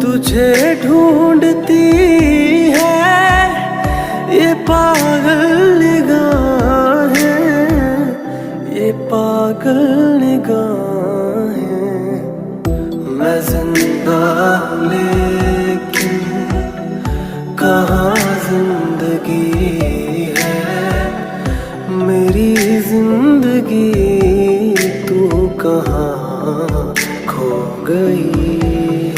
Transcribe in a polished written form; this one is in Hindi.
तुझे ढूंढती है ये पागल निगाहें, ये पागल निगाहें। मैं जिंदा लेकिन कहाँ जिंदगी है, मेरी जिंदगी तू कहाँ खो गई है।